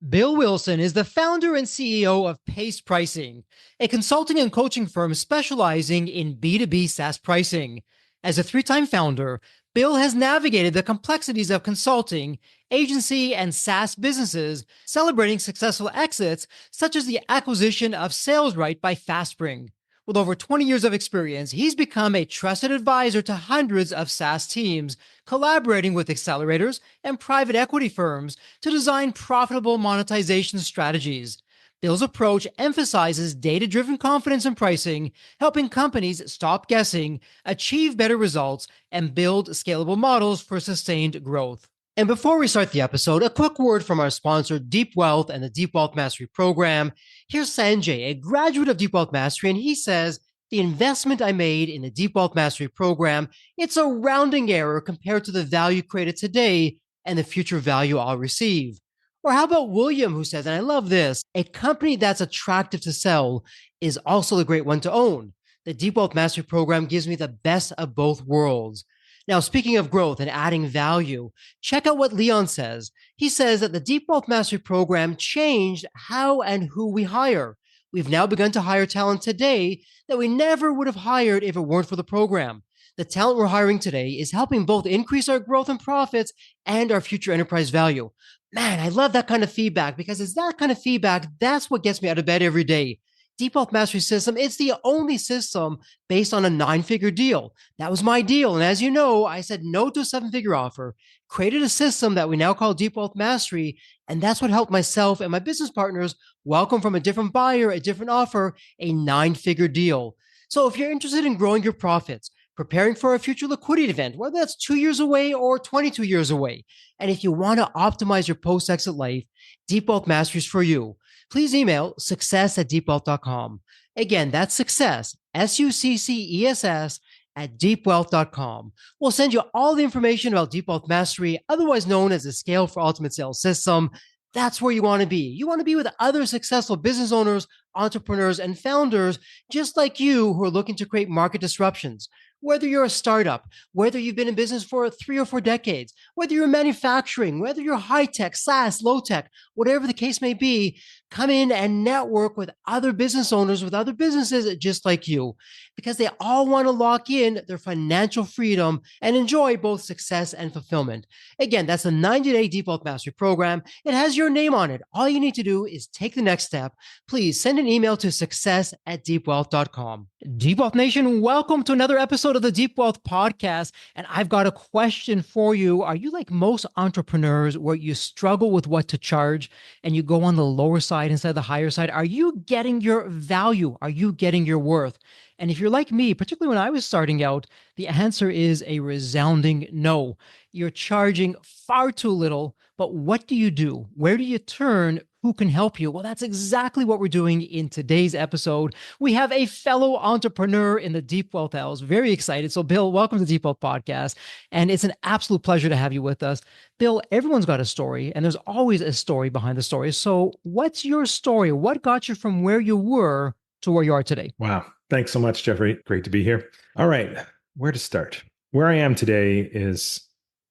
Bill Wilson is the founder and CEO of Pace Pricing, a consulting and coaching firm specializing in B2B SaaS pricing. As a three-time founder, Bill has navigated the complexities of consulting, agency, and SaaS businesses, celebrating successful exits such as the acquisition of SalesRite by FastSpring. With over 20 years of experience, he's become a trusted advisor to hundreds of SaaS teams, collaborating with accelerators and private equity firms to design profitable monetization strategies. Bill's approach emphasizes data-driven confidence in pricing, helping companies stop guessing, achieve better results, and build scalable models for sustained growth. And before we start the episode, a quick word from our sponsor, Deep Wealth and the Deep Wealth Mastery Program. Here's Sanjay, a graduate of Deep Wealth Mastery, and he says, the investment I made in the Deep Wealth Mastery Program, it's a rounding error compared to the value created today and the future value I'll receive. Or how about William, who says, and I love this, a company that's attractive to sell is also a great one to own. The Deep Wealth Mastery Program gives me the best of both worlds. Now, speaking of growth and adding value, check out what Leon says. He says that the Deep Wealth Mastery Program changed how and who we hire. We've now begun to hire talent today that we never would have hired if it weren't for the program. The talent we're hiring today is helping both increase our growth and profits and our future enterprise value. Man, I love that kind of feedback because it's that kind of feedback that's what gets me out of bed every day. Deep Wealth Mastery System, it's the only system based on a 9-figure deal. That was my deal. And as you know, I said no to a 7-figure offer, created a system that we now call Deep Wealth Mastery. And that's what helped myself and my business partners welcome from a different buyer, a different offer, a 9-figure deal. So if you're interested in growing your profits, preparing for a future liquidity event, whether that's 2 years away or 22 years away, and if you want to optimize your post-exit life, Deep Wealth Mastery is for you. Please email success@deepwealth.com. Again, that's success, SUCCESS at deepwealth.com. We'll send you all the information about Deep Wealth Mastery, otherwise known as the Scale for Ultimate Sales System. That's where you want to be. You want to be with other successful business owners, entrepreneurs, and founders just like you who are looking to create market disruptions. Whether you're a startup, whether you've been in business for 3 or 4 decades, whether you're manufacturing, whether you're high-tech, SaaS, low-tech, whatever the case may be, come in and network with other business owners, with other businesses just like you, because they all want to lock in their financial freedom and enjoy both success and fulfillment. Again, that's a 90-day Deep Wealth Mastery Program. It has your name on it. All you need to do is take the next step. Please send an email to success@deepwealth.com. Deep Wealth Nation, welcome to another episode of the Deep Wealth Podcast. And I've got a question for you. Are you like most entrepreneurs where you struggle with what to charge and you go on the lower side instead of the higher side? Are you getting your value? Are you getting your worth? And if you're like me, particularly when I was starting out, the answer is a resounding no. You're charging far too little, but what do you do? Where do you turn? Who can help you? Well, that's exactly what we're doing in today's episode. We have a fellow entrepreneur in the Deep Wealth House. Very excited. So, Bill, welcome to the Deep Wealth Podcast. And it's an absolute pleasure to have you with us. Bill, everyone's got a story, and there's always a story behind the story. So what's your story? What got you from where you were to where you are today? Wow. Thanks so much, Jeffrey. Great to be here. All right. Where to start? Where I am today is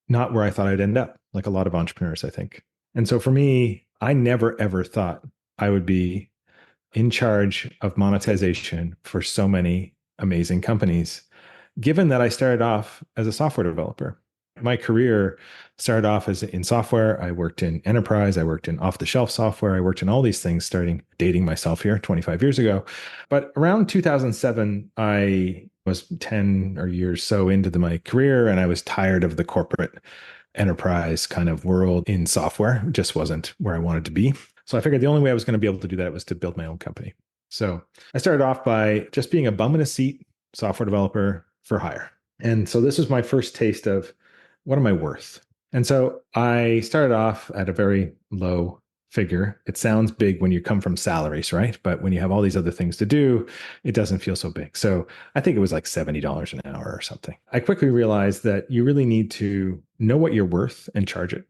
not where I thought I'd end up, like a lot of entrepreneurs, I think. And so for me, I never, ever thought I would be in charge of monetization for so many amazing companies, given that I started off as a software developer. My career started off as in software. I worked in enterprise. I worked in off-the-shelf dating worked in all these things, starting dating myself here 25 years ago. But around 2007, I was 10 or years so into my career, and I was tired of the corporate enterprise kind of world in software. It just wasn't where I wanted to be. So I figured the only way I was going to be able to do that was to build my own company. So I started off by just being a bum in a seat software developer for hire. And so this was my first taste of what am I worth? And so I started off at a very low figure. It sounds big when you come from salaries, right? But when you have all these other things to do, it doesn't feel so big. So I think it was like $70 an hour or something. I quickly realized that you really need to know what you're worth and charge it.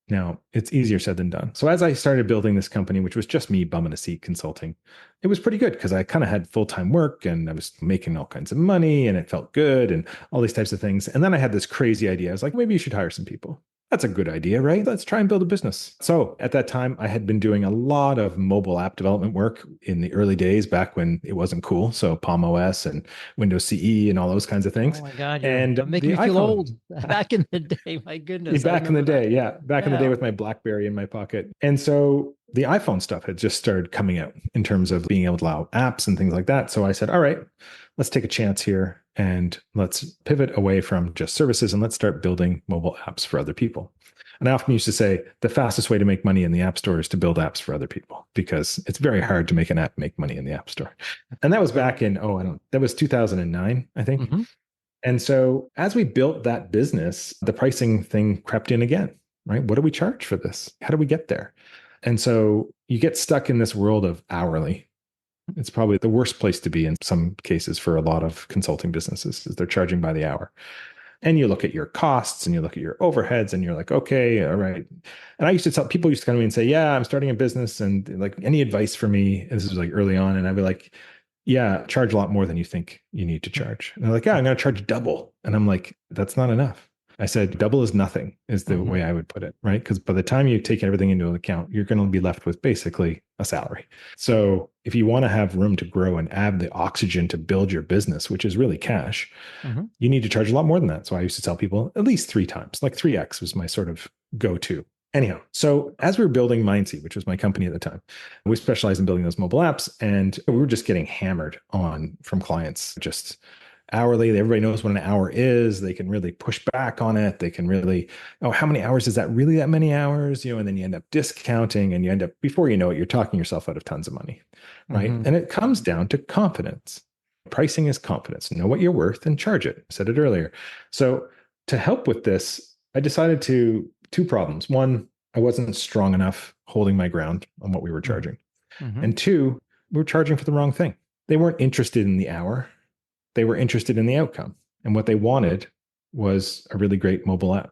Now, it's easier said than done. So as I started building this company, which was just me bum in a seat consulting, it was pretty good because I kind of had full-time work and I was making all kinds of money and it felt good and all these types of things. And then I had this crazy idea. I was like, maybe you should hire some people. That's a good idea, right? Let's try and build a business. So at that time, I had been doing a lot of mobile app development work in the early days back when it wasn't cool. So Palm OS and Windows CE and all those kinds of Oh things. my God, you're And making the me feel iPhone, old. Back in the day, my goodness, I back in the remember that. day, yeah, back in the day Yeah. with my BlackBerry in my pocket. And so the iPhone stuff had just started coming out in terms of being able to allow apps and things like that. So I said, all right, let's take a chance here and let's pivot away from just services and let's start building mobile apps for other people. And I often used to say the fastest way to make money in the App Store is to build apps for other people because it's very hard to make an app make money in the App Store. And that was back in, that was 2009, I think. Hmm. And so as we built that business, the pricing thing crept in again, right? What do we charge for this? How do we get there? And so you get stuck in this world of hourly. It's probably the worst place to be in some cases for a lot of consulting businesses is they're charging by the hour. And you look at your costs and you look at your overheads and you're like, okay, all right. And I used to tell people used to come to me and say, yeah, I'm starting a business and like any advice for me. And this was like early on. And I'd be like, yeah, charge a lot more than you think you need to charge. And they're like, yeah, I'm going to charge double. And I'm like, that's not enough. I said, double is nothing, is the way I would put it, right? Because by the time you take everything into account, you're going to be left with basically a salary. So if you want to have room to grow and add the oxygen to build your business, which is really cash, you need to charge a lot more than that. So I used to tell people at least 3 times, like 3x was my sort of go-to. Anyhow, so as we were building Mindsea, which was my company at the time, we specialized in building those mobile apps, and we were just getting hammered on from clients, just hourly. Everybody knows what an hour is. They can really push back on it. They can really, oh, how many hours is that really that many hours? And then you end up discounting and you end up, before you know it, you're talking yourself out of tons of money, right? And it comes down to confidence. Pricing is confidence. Know what you're worth and charge it. I said it earlier. So to help with this, I decided two problems. One, I wasn't strong enough holding my ground on what we were charging. And two, we were charging for the wrong thing. They weren't interested in the hour. They were interested in the outcome. And what they wanted was a really great mobile app.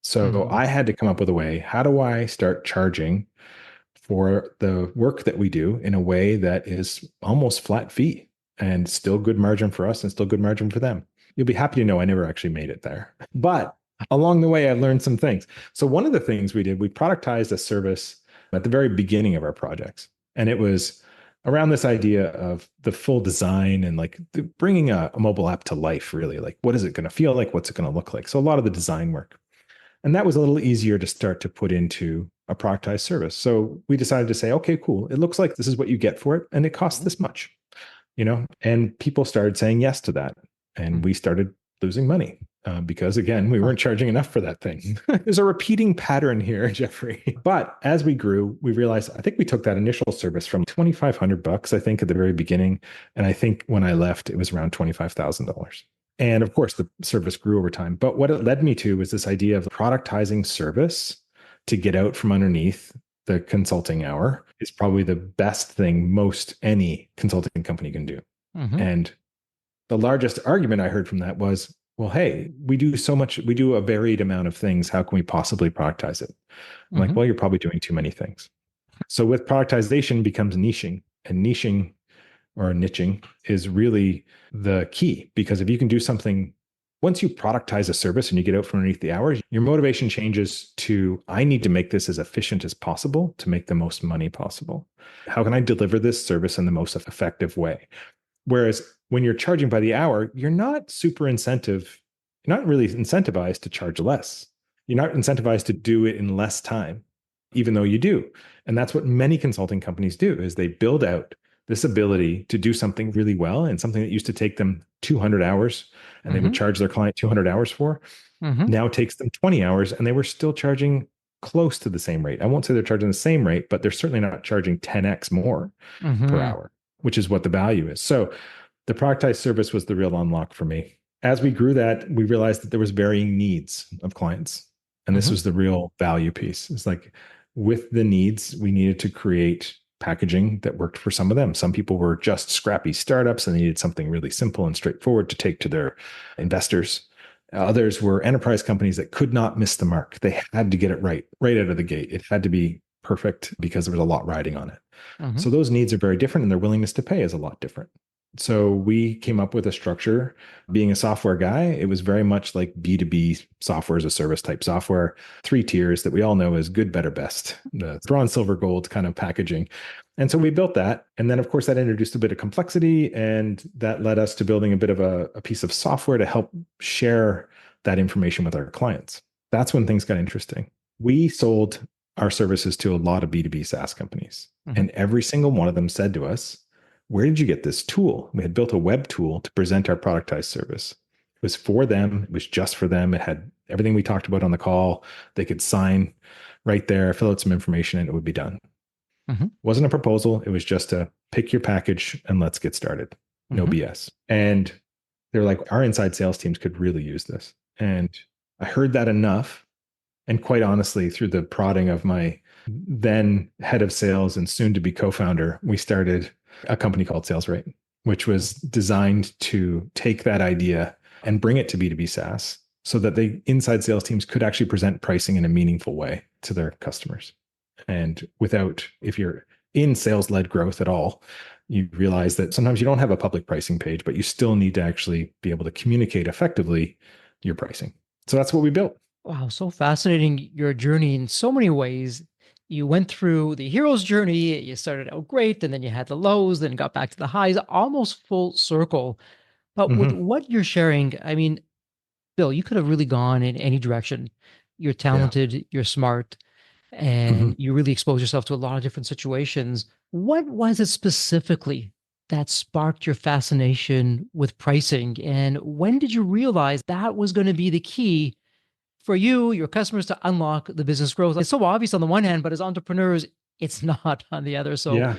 So I had to come up with a way. How do I start charging for the work that we do in a way that is almost flat fee and still good margin for us and still good margin for them? You'll be happy to know I never actually made it there. But along the way, I learned some things. So one of the things we did, we productized a service at the very beginning of our projects. And it was around this idea of the full design and like bringing a mobile app to life, really. Like, what is it going to feel like? What's it going to look like? So a lot of the design work. And that was a little easier to start to put into a productized service. So we decided to say, okay, cool. It looks like this is what you get for it. And it costs this much, and people started saying yes to that. And we started losing money because, again, we weren't charging enough for that thing. There's a repeating pattern here, Jeffrey. But as we grew, we realized, I think we took that initial service from $2,500, I think, at the very beginning. And I think when I left, it was around $25,000. And of course, the service grew over time. But what it led me to was this idea of productizing service to get out from underneath the consulting hour is probably the best thing most any consulting company can do. And the largest argument I heard from that was, well, hey, we do so much, we do a varied amount of things. How can we possibly productize it? I'm like, well, you're probably doing too many things. So with productization becomes niching, and niching or niching is really the key, because if you can do something, once you productize a service and you get out from underneath the hours, your motivation changes to, I need to make this as efficient as possible to make the most money possible. How can I deliver this service in the most effective way? Whereas when you're charging by the hour, you're not you're not really incentivized to charge less. You're not incentivized to do it in less time, even though you do. And that's what many consulting companies do, is they build out this ability to do something really well, and something that used to take them 200 hours and they would charge their client 200 hours for, now takes them 20 hours and they were still charging close to the same rate. I won't say they're charging the same rate, but they're certainly not charging 10x more per hour, which is what the value is. So the productized service was the real unlock for me. As we grew that, we realized that there was varying needs of clients. And this was the real value piece. It's like, with the needs, we needed to create packaging that worked for some of them. Some people were just scrappy startups and they needed something really simple and straightforward to take to their investors. Others were enterprise companies that could not miss the mark. They had to get it right out of the gate. It had to be perfect because there was a lot riding on it. So those needs are very different, and their willingness to pay is a lot different. So we came up with a structure. Being a software guy, it was very much like B2B software as a service type software, three tiers that we all know as good, better, best, the bronze, silver, gold kind of packaging. And so we built that. And then, of course, that introduced a bit of complexity. And that led us to building a bit of a piece of software to help share that information with our clients. That's when things got interesting. We sold our services to a lot of B2B SaaS companies. And every single one of them said to us, where did you get this tool? We had built a web tool to present our productized service. It was for them. It was just for them. It had everything we talked about on the call. They could sign right there, fill out some information, and it would be done. It wasn't a proposal. It was just a pick your package and let's get started. No BS. And they're like, our inside sales teams could really use this. And I heard that enough. And quite honestly, through the prodding of my then head of sales and soon to be co-founder, we started a company called SalesRite, which was designed to take that idea and bring it to B2B SaaS so that the inside sales teams could actually present pricing in a meaningful way to their customers. And without, if you're in sales-led growth at all, you realize that sometimes you don't have a public pricing page, but you still need to actually be able to communicate effectively your pricing. So that's what we built. Wow, so fascinating, your journey in so many ways. You went through the hero's journey, you started out great, and then you had the lows, then got back to the highs, almost full circle. But with what you're sharing, I mean, Bill, you could have really gone in any direction. You're talented, you're smart, and you really expose yourself to a lot of different situations. What was it specifically that sparked your fascination with pricing? And when did you realize that was going to be the key for you, your customers, to unlock the business growth? It's so obvious on the one hand, but as entrepreneurs, it's not on the other. So Yeah.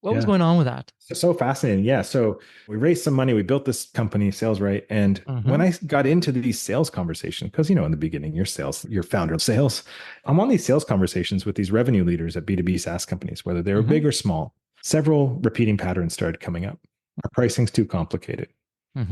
what was Yeah. going on with that? So fascinating. Yeah. So we raised some money. We built this company, SalesRite. And when I got into these sales conversations, because, in the beginning, you're founder of sales. I'm on these sales conversations with these revenue leaders at B2B SaaS companies, whether they were big or small. Several repeating patterns started coming up. Our pricing's too complicated.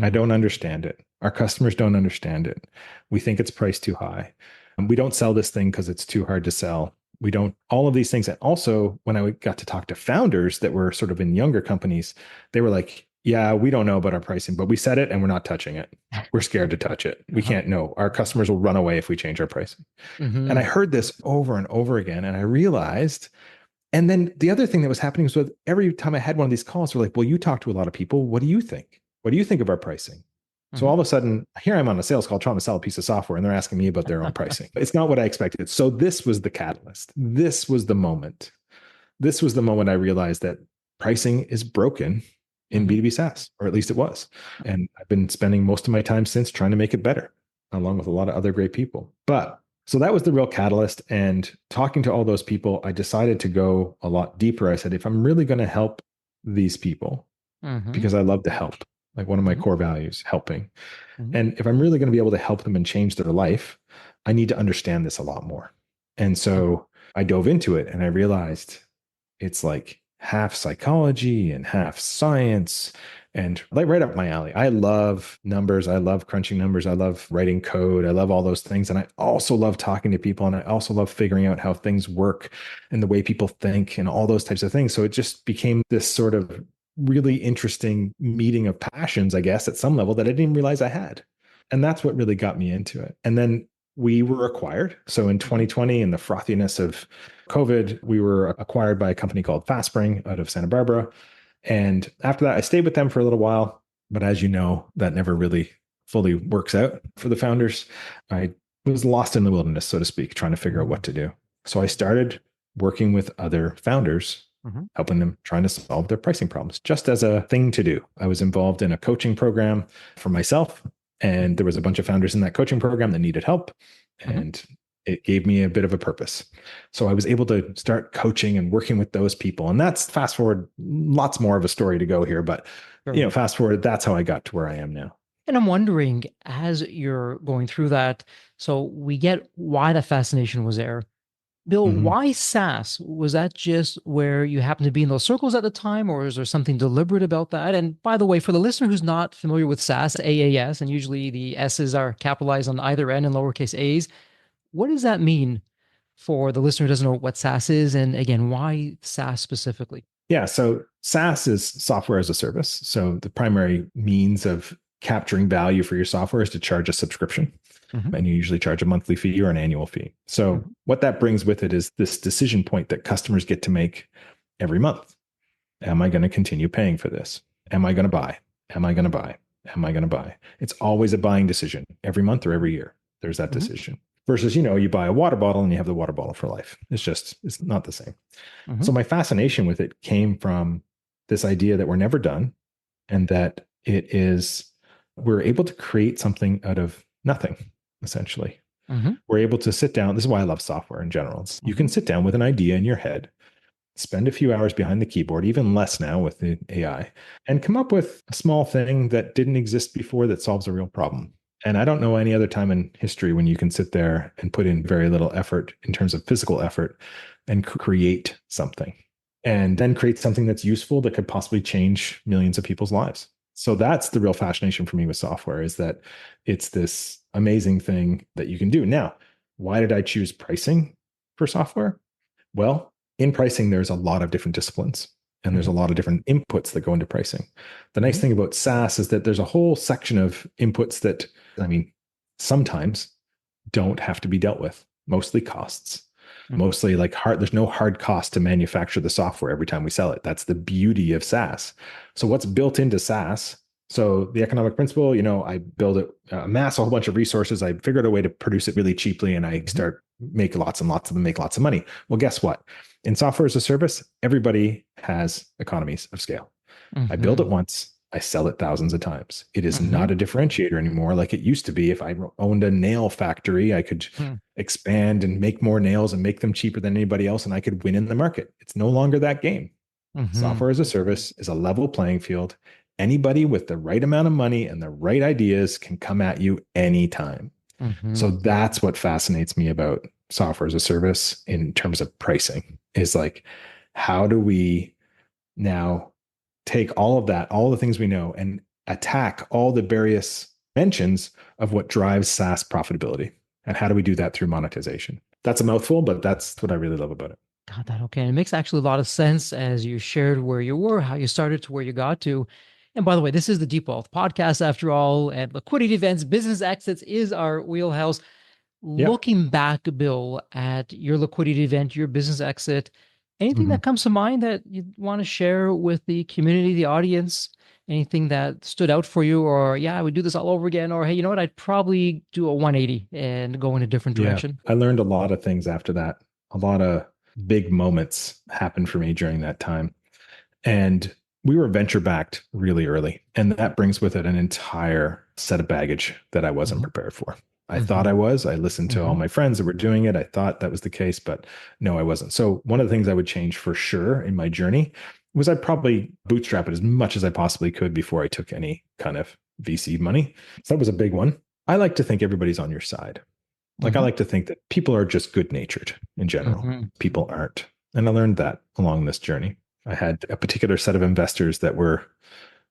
I don't understand it. Our customers don't understand it. We think it's priced too high. And we don't sell this thing because it's too hard to sell. We don't, all of these things. And also, when I got to talk to founders that were sort of in younger companies, they were like, yeah, we don't know about our pricing, but we set it and we're not touching it. We're scared to touch it. We can't know. Our customers will run away if we change our pricing. And I heard this over and over again. And I realized, and then the other thing that was happening was with every time I had one of these calls, they're like, well, you talk to a lot of people. What do you think? What do you think of our pricing? So all of a sudden, here I'm on a sales call trying to sell a piece of software, and they're asking me about their own pricing. It's not what I expected. So this was the catalyst. This was the moment. This was the moment I realized that pricing is broken in B2B SaaS, or at least it was. And I've been spending most of my time since trying to make it better, along with a lot of other great people. But so that was the real catalyst. And talking to all those people, I decided to go a lot deeper. I said, if I'm really going to help these people, because I love to help, like one of my core values, helping. And if I'm really going to be able to help them and change their life, I need to understand this a lot more. And so I dove into it and I realized it's like half psychology and half science and like right up my alley. I love numbers. I love crunching numbers. I love writing code. I love all those things. And I also love talking to people. And I also love figuring out how things work and the way people think and all those types of things. So it just became this sort of really interesting meeting of passions, I guess, at some level that I didn't even realize I had. And that's what really got me into it. And then we were acquired. So in 2020, in the frothiness of COVID, we were acquired by a company called FastSpring out of Santa Barbara. And after that, I stayed with them for a little while. But as you know, that never really fully works out for the founders. I was lost in the wilderness, so to speak, trying to figure out what to do. So I started working with other founders, helping them, trying to solve their pricing problems, just as a thing to do. I was involved in a coaching program for myself, and there was a bunch of founders in that coaching program that needed help, and it gave me a bit of a purpose. So I was able to start coaching and working with those people. And that's, fast forward, lots more of a story to go here, but fast forward, that's how I got to where I am now. And I'm wondering, as you're going through that, so we get why the fascination was there. Bill, why SaaS? Was that just where you happened to be in those circles at the time, or is there something deliberate about that? And by the way, for the listener who's not familiar with SaaS, AAS, and usually the S's are capitalized on either end and lowercase a's, what does that mean for the listener who doesn't know what SaaS is? And again, why SaaS specifically? Yeah. So SaaS is software as a service. So the primary means of capturing value for your software is to charge a subscription. Mm-hmm. And you usually charge a monthly fee or an annual fee. So Mm-hmm. what that brings with it is this decision point that customers get to make every month. Am I going to continue paying for this? Am I going to buy? Am I going to buy? Am I going to buy? It's always a buying decision every month or every year. There's that Mm-hmm. decision versus, you buy a water bottle and you have the water bottle for life. It's not the same. Mm-hmm. So my fascination with it came from this idea that we're never done and that we're able to create something out of nothing, essentially. Mm-hmm. We're able to sit down. This is why I love software in general. You can sit down with an idea in your head, spend a few hours behind the keyboard, even less now with the AI, and come up with a small thing that didn't exist before that solves a real problem. And I don't know any other time in history when you can sit there and put in very little effort in terms of physical effort and create something, and then create something that's useful that could possibly change millions of people's lives. So that's the real fascination for me with software, is that it's this amazing thing that you can do. Now, why did I choose pricing for software? Well, in pricing, there's a lot of different disciplines and there's a lot of different inputs that go into pricing. The nice thing about SaaS is that there's a whole section of inputs that, sometimes don't have to be dealt with, mostly costs. Mostly like there's no hard cost to manufacture the software every time we sell it. That's the beauty of SaaS. So what's built into SaaS? So the economic principle, I build it, amass a whole bunch of resources. I figured a way to produce it really cheaply and I start make lots and lots of them, make lots of money. Well, guess what? In software as a service, everybody has economies of scale. I build it once, I sell it thousands of times. It is not a differentiator anymore like it used to be. If I owned a nail factory, I could expand and make more nails and make them cheaper than anybody else, and I could win in the market. It's no longer that game. Software as a service is a level playing field. Anybody with the right amount of money and the right ideas can come at you anytime. So that's what fascinates me about software as a service in terms of pricing, is like, how do we now take all of that, all the things we know, and attack all the various mentions of what drives SaaS profitability? And how do we do that through monetization? That's a mouthful, but that's what I really love about it. Got that. Okay. And it makes actually a lot of sense as you shared where you were, how you started to where you got to. And by the way, this is the Deep Wealth podcast after all, and liquidity events, business exits is our wheelhouse. Yeah. Looking back, Bill, at your liquidity event, your business exit, anything that comes to mind that you want to share with the community, the audience? Anything that stood out for you, or yeah, I would do this all over again, or hey, you know what, I'd probably do a 180 and go in a different direction? I learned a lot of things after that. A lot of big moments happened for me during that time. And we were venture backed really early. And that brings with it an entire set of baggage that I wasn't prepared for. I thought I was. I listened to all my friends that were doing it. I thought that was the case, but no, I wasn't. So one of the things I would change for sure in my journey was I'd probably bootstrap it as much as I possibly could before I took any kind of VC money. So that was a big one. I like to think everybody's on your side. Like I like to think that people are just good natured in general. People aren't. And I learned that along this journey. I had a particular set of investors that were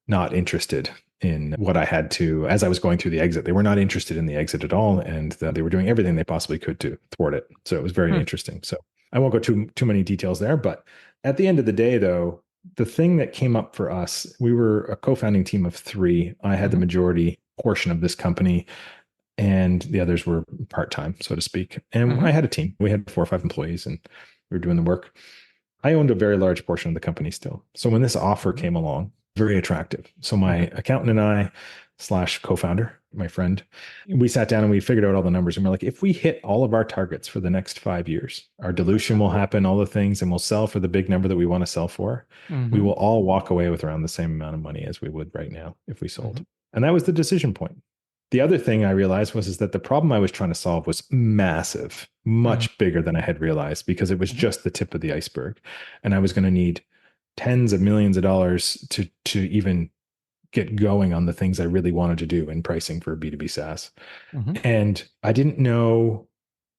not interested in what I had to, as I was going through the exit, they were not interested in the exit at all. And they were doing everything they possibly could to thwart it. So it was very interesting. So I won't go too many details there, but at the end of the day, though, the thing that came up for us, we were a co-founding team of 3. I had the majority portion of this company and the others were part-time, so to speak. And I had a team. We had 4 or 5 employees and we were doing the work. I owned a very large portion of the company still. So when this offer came along, very attractive. So my accountant and I / co-founder, my friend, we sat down and we figured out all the numbers. And we're like, if we hit all of our targets for the next 5 years, our dilution will happen, all the things, and we'll sell for the big number that we want to sell for. We will all walk away with around the same amount of money as we would right now if we sold. And that was the decision point. The other thing I realized was that the problem I was trying to solve was massive, much bigger than I had realized, because it was just the tip of the iceberg. And I was going to need tens of millions of dollars to even get going on the things I really wanted to do in pricing for B2B SaaS. And I didn't know,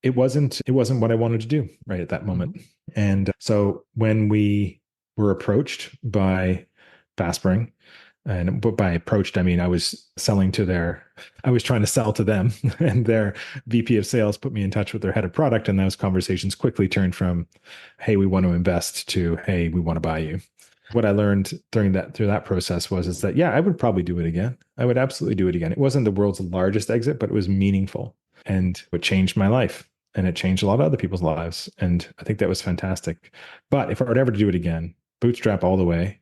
it wasn't what I wanted to do right at that moment. And so when we were approached by Faspring, and by approached, I mean, I was trying to sell to them, and their VP of sales put me in touch with their head of product. And those conversations quickly turned from, hey, we want to invest, to, hey, we want to buy you. What I learned through that process is that, yeah, I would probably do it again. I would absolutely do it again. It wasn't the world's largest exit, but it was meaningful and it changed my life and it changed a lot of other people's lives. And I think that was fantastic. But if I were ever to do it again, bootstrap all the way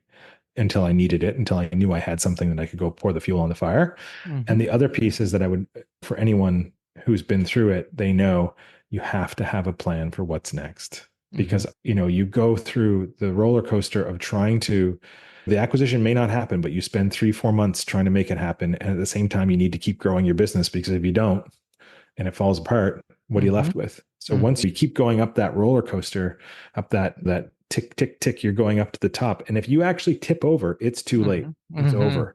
until I needed it, until I knew I had something that I could go pour the fuel on the fire. And the other piece is that I would, for anyone who's been through it, they know you have to have a plan for what's next. Because, you go through the roller coaster of the acquisition may not happen, but you spend 3-4 months trying to make it happen. And at the same time, you need to keep growing your business, because if you don't, and it falls apart, what are you left with? So once you keep going up that roller coaster, up that tick, tick, tick, you're going up to the top. And if you actually tip over, it's too late. It's over.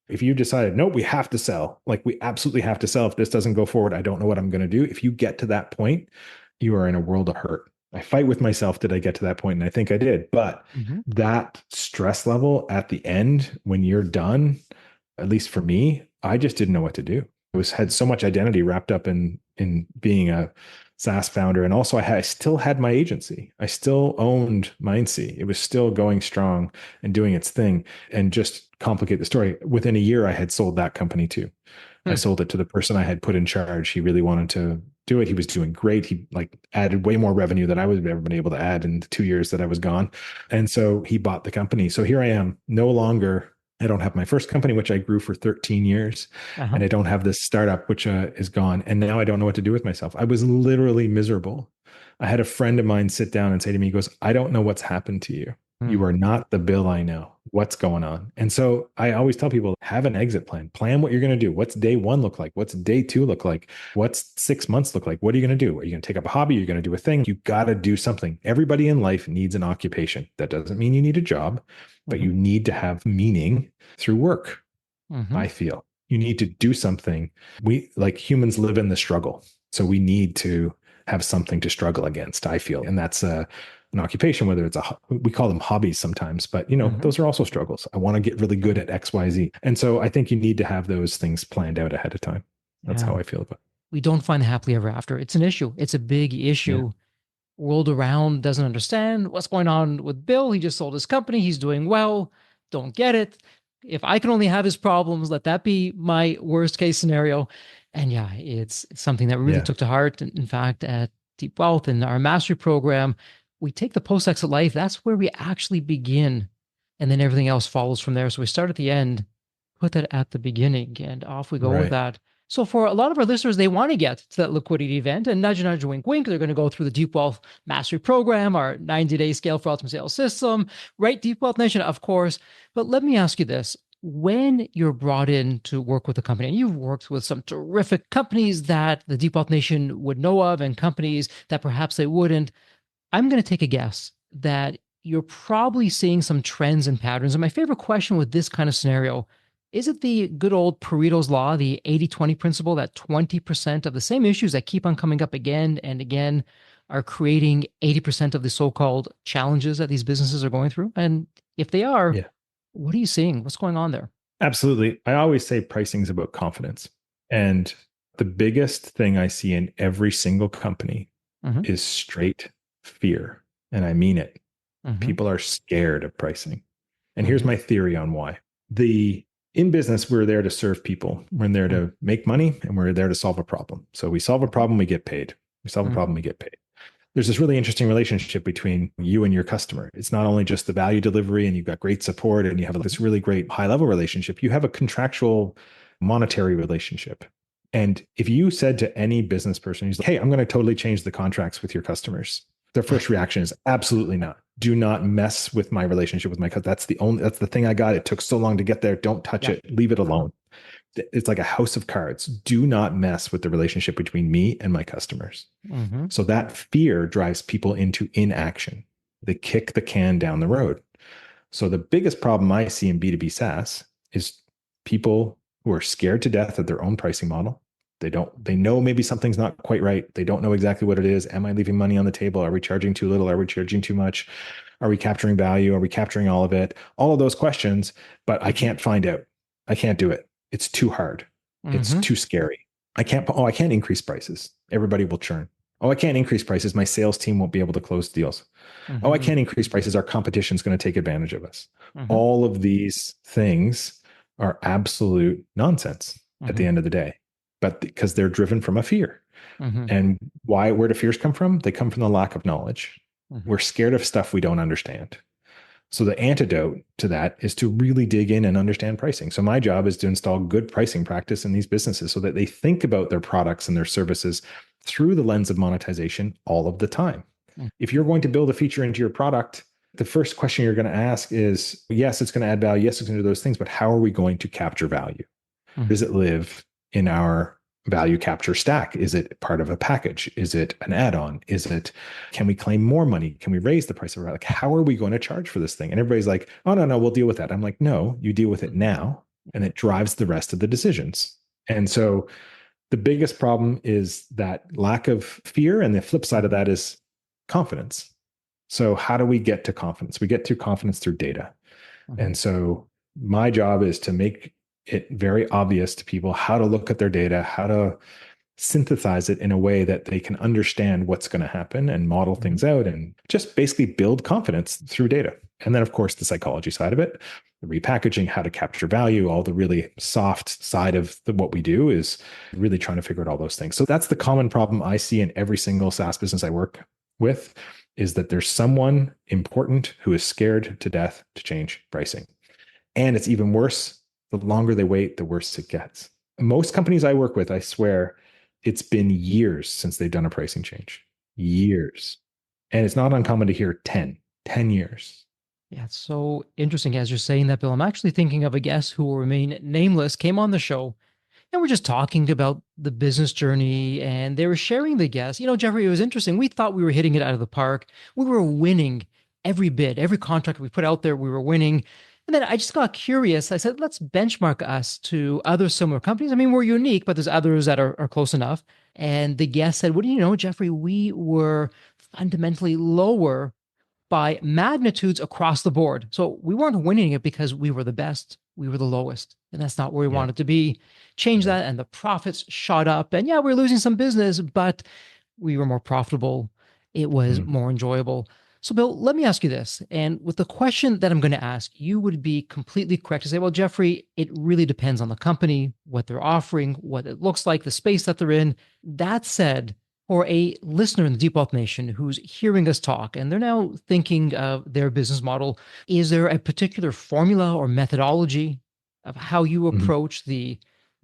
If you decided, nope, we have to sell, like we absolutely have to sell. If this doesn't go forward, I don't know what I'm going to do. If you get to that point, you are in a world of hurt. I fight with myself. Did I get to that point? And I think I did. But that stress level at the end, when you're done, at least for me, I just didn't know what to do. Had so much identity wrapped up in being a SaaS founder. And also I still had my agency. I still owned Mindsea. It was still going strong and doing its thing. And just complicate the story, within a year, I had sold that company too. I sold it to the person I had put in charge. He really wanted to do it. He was doing great. He added way more revenue than I would have ever been able to add in the 2 years that I was gone. And so he bought the company. So here I am, no longer, I don't have my first company, which I grew for 13 years. And I don't have this startup, which is gone. And now I don't know what to do with myself. I was literally miserable. I had a friend of mine sit down and say to me, he goes, I don't know what's happened to you. You are not the Bill I know. What's going on? And so I always tell people, have an exit plan. Plan what you're going to do. What's day 1 look like? What's day 2 look like? What's 6 months look like? What are you going to do? Are you going to take up a hobby? You're going to do a thing. You got to do something. Everybody in life needs an occupation. That doesn't mean you need a job, but you need to have meaning through work. I feel you need to do something. We, like humans, live in the struggle. So we need to have something to struggle against, I feel. And that's an occupation, whether it's we call them hobbies sometimes, but those are also struggles. I want to get really good at X, Y, Z. And so I think you need to have those things planned out ahead of time. That's how I feel about it. We don't find happily ever after. It's an issue. It's a big issue. World around doesn't understand what's going on with Bill. He just sold his company. He's doing well. Don't get it. If I can only have his problems, let that be my worst case scenario. And yeah, it's something that we really took to heart. In fact, at Deep Wealth in our mastery program, we take the post-exit life. That's where we actually begin. And then everything else follows from there. So we start at the end, put that at the beginning, and off we go with that. So for a lot of our listeners, they want to get to that liquidity event, and nudge, nudge, wink, wink. They're going to go through the Deep Wealth Mastery Program, our 90-day Scale for Ultimate Sales system, right? Deep Wealth Nation, of course. But let me ask you this. When you're brought in to work with a company, and you've worked with some terrific companies that the Deep Wealth Nation would know of and companies that perhaps they wouldn't, I'm going to take a guess that you're probably seeing some trends and patterns. And my favorite question with this kind of scenario, is it the good old Pareto's law, the 80-20 principle, that 20% of the same issues that keep on coming up again and again are creating 80% of the so-called challenges that these businesses are going through? And if they are, what are you seeing? What's going on there? Absolutely. I always say pricing is about confidence. And the biggest thing I see in every single company is straight fear. And I mean it. People are scared of pricing. And here's my theory on why. In business, we're there to serve people. We're there to make money, and we're there to solve a problem. So we solve a problem, we get paid. We solve a problem, we get paid. There's this really interesting relationship between you and your customer. It's not only just the value delivery and you've got great support and you have this really great high level relationship, you have a contractual monetary relationship. And if you said to any business person, he's like, hey, I'm going to totally change the contracts with your customers, their first reaction is absolutely not. Do not mess with my relationship with my customer. That's the thing I got. It took so long to get there. Don't touch it. Leave it alone. It's like a house of cards. Do not mess with the relationship between me and my customers. So that fear drives people into inaction. They kick the can down the road. So the biggest problem I see in B2B SaaS is people who are scared to death of their own pricing model. They know maybe something's not quite right. They don't know exactly what it is. Am I leaving money on the table? Are we charging too little? Are we charging too much? Are we capturing value? Are we capturing all of it? All of those questions, but I can't find out. I can't do it. It's too hard. It's too scary. I can't increase prices. Everybody will churn. Oh, I can't increase prices. My sales team won't be able to close deals. Oh, I Mm-hmm. can't increase prices. Our competition is going to take advantage of us. Mm-hmm. All of these things are absolute nonsense at Mm-hmm. the end of the day, but because they're driven from a fear. Mm-hmm. And where do fears come from? They come from the lack of knowledge. Mm-hmm. We're scared of stuff we don't understand. So the antidote to that is to really dig in and understand pricing. So my job is to install good pricing practice in these businesses so that they think about their products and their services through the lens of monetization all of the time. If you're going to build a feature into your product, the first question you're going to ask is, yes, it's going to add value. Yes, it's going to do those things, but how are we going to capture value? Mm-hmm. Does it live in our value capture stack? Is it part of a package? Is it an add-on? Can we claim more money? Can we raise the price of it? Like, how are we going to charge for this thing? And everybody's like, oh, no, we'll deal with that. I'm like, no, you deal with it now, and it drives the rest of the decisions. And so the biggest problem is that lack of fear. And the flip side of that is confidence. So how do we get to confidence? We get to confidence through data. Mm-hmm. And so my job is to make it very obvious to people how to look at their data, how to synthesize it in a way that they can understand what's going to happen and model Mm-hmm. things out and just basically build confidence through data. And then, of course, the psychology side of it, the repackaging, how to capture value, all the really soft side of what we do is really trying to figure out all those things. So that's the common problem I see in every single SaaS business I work with, is that there's someone important who is scared to death to change pricing. And it's even worse. The longer they wait, the worse it gets. Most companies I work with, I swear, it's been years since they've done a pricing change. Years. And it's not uncommon to hear 10 years. Yeah, it's so interesting as you're saying that, Bill. I'm actually thinking of a guest who will remain nameless, came on the show, and we're just talking about the business journey, and they were sharing the guest. Jeffrey, it was interesting. We thought we were hitting it out of the park. We were winning every bid, every contract we put out there, we were winning. And then I just got curious. I said, let's benchmark us to other similar companies. I mean, we're unique, but there's others that are close enough. And the guest said, what do you know, Jeffrey? We were fundamentally lower by magnitudes across the board. So we weren't winning it because we were the best. We were the lowest. And that's not where we Yeah. wanted to be. Change Right. that, and the profits shot up. And yeah, we are losing some business, but we were more profitable. It was Mm. more enjoyable. So, Bill, let me ask you this. And with the question that I'm going to ask, you would be completely correct to say, well, Jeffrey, it really depends on the company, what they're offering, what it looks like, the space that they're in. That said, for a listener in the Deep Wealth Nation who's hearing us talk and they're now thinking of their business model, is there a particular formula or methodology of how you Mhm. approach the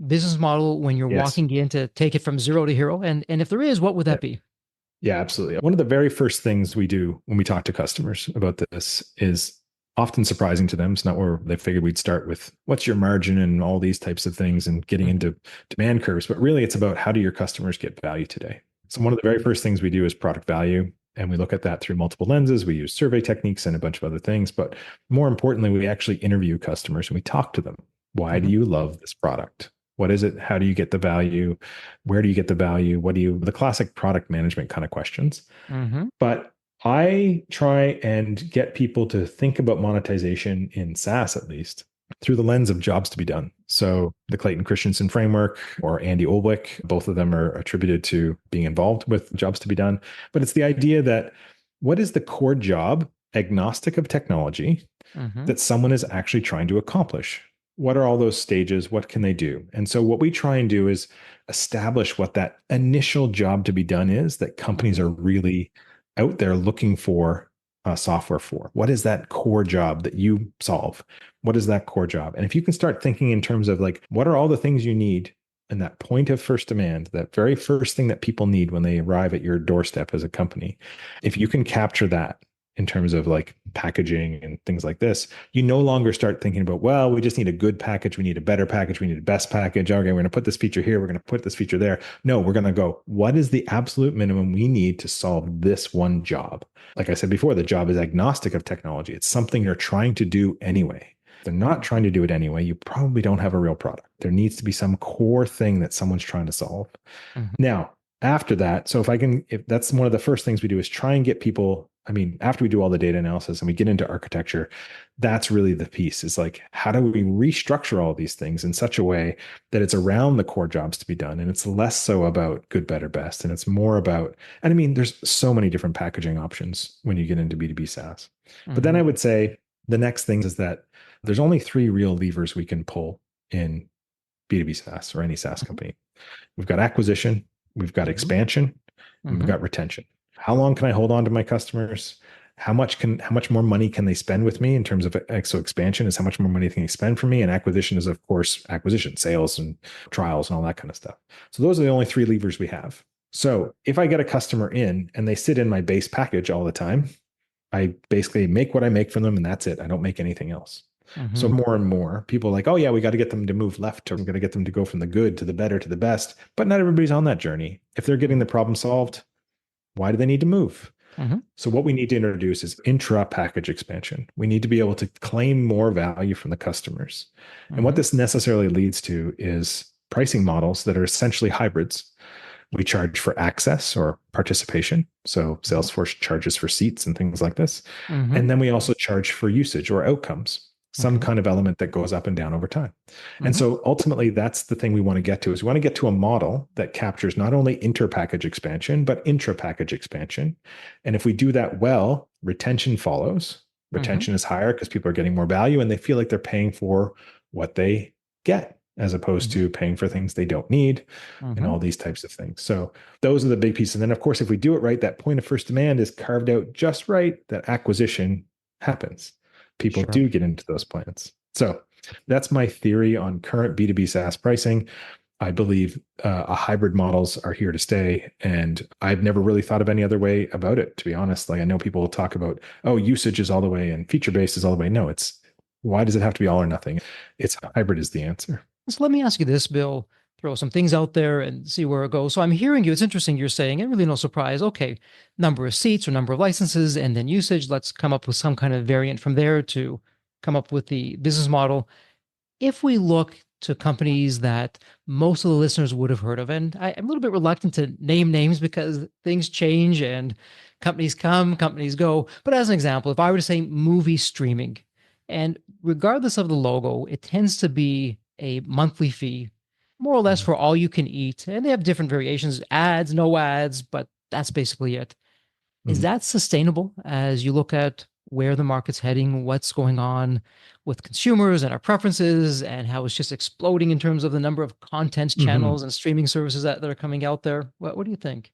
business model when you're Yes. walking in to take it from zero to hero? And if there is, what would Yeah. that be? Yeah, absolutely. One of the very first things we do when we talk to customers about this is often surprising to them. It's not where they figured we'd start with what's your margin and all these types of things and getting Mhm. into demand curves, but really it's about how do your customers get value today? So one of the very first things we do is product value. And we look at that through multiple lenses. We use survey techniques and a bunch of other things. But more importantly, we actually interview customers and we talk to them. Why do Mhm. you love this product? What is it? How do you get the value? Where do you get the value? The classic product management kind of questions. Mhm. But I try and get people to think about monetization in SaaS, at least through the lens of jobs to be done. So the Clayton Christensen framework or Andy Olwick, both of them are attributed to being involved with jobs to be done. But it's the idea that what is the core job, agnostic of technology, Mhm. that someone is actually trying to accomplish? What are all those stages? What can they do? And so, what we try and do is establish what that initial job to be done is that companies Mhm. are really out there looking for software for. What is that core job that you solve? What is that core job? And if you can start thinking in terms of like, what are all the things you need and that point of first demand, that very first thing that people need when they arrive at your doorstep as a company, if you can capture that in terms of like packaging and things like this, you no longer start thinking about, well, we just need a good package. We need a better package. We need a best package. Okay, we're going to put this feature here. We're going to put this feature there. No, we're going to go, what is the absolute minimum we need to solve this one job? Like I said before, the job is agnostic of technology. It's something you're trying to do anyway. If they're not trying to do it anyway, you probably don't have a real product. There needs to be some core thing that someone's trying to solve. Mhm. Now, after that, so if that's one of the first things we do is try and get people, I mean, after we do all the data analysis and we get into architecture, that's really the piece is like, how do we restructure all these things in such a way that it's around the core jobs to be done? And it's less so about good, better, best. And it's more about, and I mean, there's so many different packaging options when you get into B2B SaaS. But then Mm-hmm. I would say the next thing is that there's only three real levers we can pull in B2B SaaS or any SaaS company. We've got acquisition, we've got Mm-hmm. expansion, and we've Mm-hmm. got retention. How long can I hold on to my customers? How much more money can they spend with me in terms of so expansion is how much more money can they spend for me, and acquisition is of course acquisition, sales and trials and all that kind of stuff. So those are the only three levers we have. So if I get a customer in and they sit in my base package all the time, I basically make what I make from them and that's it. I don't make anything else. So Mm-hmm. more and more people are like, oh yeah, we got to get them to move left. We're going to get them to go from the good to the better to the best. But not everybody's on that journey. If they're getting the problem solved, why do they need to move? Mm-hmm. So what we need to introduce is intra-package expansion. We need to be able to claim more value from the customers. And what Mm-hmm. this necessarily leads to is pricing models that are essentially hybrids. We charge for access or participation. So Salesforce charges for seats and things like this. Mm-hmm. And then we also charge for usage or outcomes, some Okay. kind of element that goes up and down over time. And Mm-hmm. so ultimately, that's the thing we want to get to is we want to get to a model that captures not only inter-package expansion, but intra-package expansion. And if we do that well, retention follows. Mm-hmm. Retention is higher because people are getting more value and they feel like they're paying for what they get as opposed Mm-hmm. to paying for things they don't need and Mm-hmm. all these types of things. So those are the big pieces. And then of course, if we do it right, that point of first demand is carved out just right, that acquisition happens. People Sure. do get into those plans. So that's my theory on current B2B SaaS pricing. I believe a hybrid models are here to stay. And I've never really thought of any other way about it, to be honest. Like I know people will talk about, oh, usage is all the way and feature based is all the way. No, it's why does it have to be all or nothing? It's hybrid is the answer. So let me ask you this, Bill. Throw some things out there and see where it goes. So I'm hearing you. It's interesting you're saying, and really no surprise. Okay, number of seats or number of licenses, and then usage. Let's come up with some kind of variant from there to come up with the business model. If we look to companies that most of the listeners would have heard of, and I'm a little bit reluctant to name names because things change and companies come, companies go. But as an example, if I were to say movie streaming, and regardless of the logo, it tends to be a monthly fee, more or less Mhm. for all you can eat. And they have different variations, ads, no ads, but that's basically it. Is Mhm. that sustainable as you look at where the market's heading, what's going on with consumers and our preferences, and how it's just exploding in terms of the number of content Mhm. channels and streaming services that are coming out there? What do you think?